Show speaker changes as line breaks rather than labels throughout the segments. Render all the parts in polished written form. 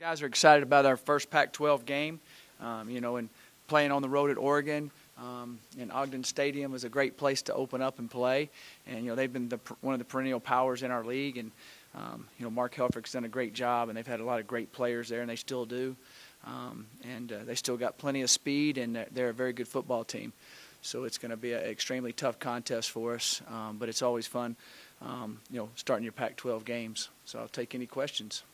Guys are excited about our first Pac-12 game, and playing on the road at Oregon. And Ogden Stadium is a great place to open up and play. And, they've been one of the perennial powers in our league. And, Mark Helfrich's done a great job, and they've had a lot of great players there, and they still do. They still got plenty of speed, and they're a very good football team. So it's going to be an extremely tough contest for us, but it's always fun, starting your Pac-12 games. So I'll take any questions.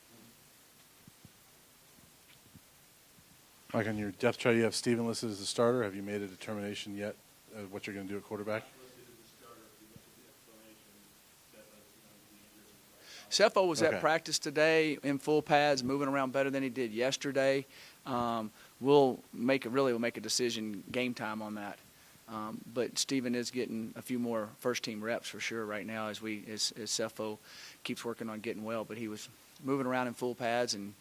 Mike, on your depth chart, you have Stephen listed as a starter. Have you made a determination yet of what you're going to do at quarterback?
Cepho was at practice today in full pads, moving around better than he did yesterday. We'll make a decision game time on that. But Stephen is getting a few more first-team reps for sure right now as Cepho keeps working on getting well. But he was moving around in full pads and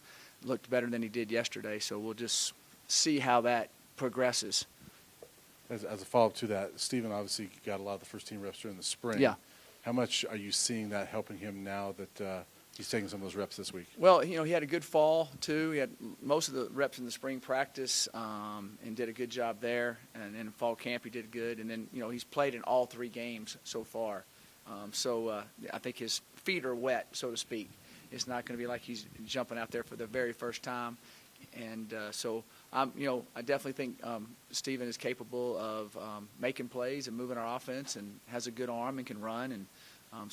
looked better than he did yesterday. So we'll just see how that progresses.
As a follow-up to that, Stephen obviously got a lot of the first-team reps during the spring.
Yeah.
How much are you seeing that helping him now that he's taking some of those reps this week?
Well, he had a good fall, too. He had most of the reps in the spring practice and did a good job there. And in fall camp, he did good. And then, he's played in all 3 games so far. I think his feet are wet, so to speak. It's not going to be like he's jumping out there for the very first time. And I definitely think Stephen is capable of making plays and moving our offense and has a good arm and can run. And I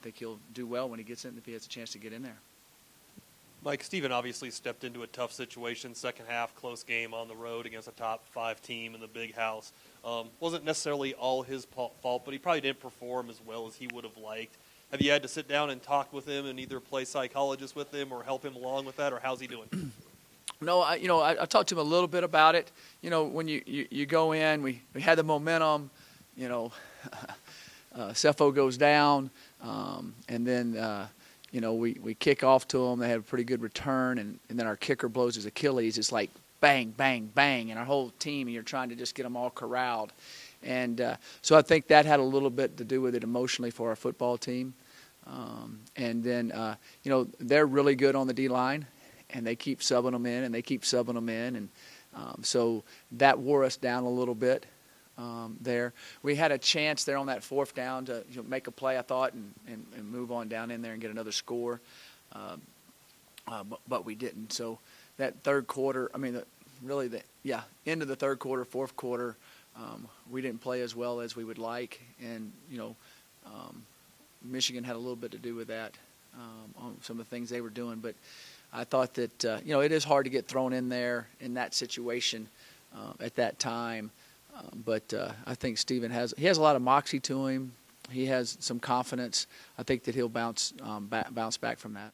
think he'll do well when he gets in if he has a chance to get in there.
Mike, Stephen obviously stepped into a tough situation, second half, close game on the road against a top 5 team in the big house. Wasn't necessarily all his fault, but he probably didn't perform as well as he would have liked. Have you had to sit down and talk with him and either play psychologist with him or help him along with that, or how's he doing?
No, I talked to him a little bit about it. When you go in, we had the momentum, Cepho goes down, and then, we kick off to them. They had a pretty good return, and then our kicker blows his Achilles. It's like bang, bang, bang, and our whole team, and you're trying to just get them all corralled. And so I think that had a little bit to do with it emotionally for our football team. And then, they're really good on the D-line, and they keep subbing them in, and they keep subbing them in. And so that wore us down a little bit there. We had a chance there on that 4th down to make a play, I thought, and move on down in there and get another score. But we didn't. So that third quarter, end of the third quarter, fourth quarter, we didn't play as well as we would like. And, Michigan had a little bit to do with that on some of the things they were doing. But I thought that, it is hard to get thrown in there in that situation at that time. But I think Stephen has a lot of moxie to him. He has some confidence. I think that he'll bounce back from that.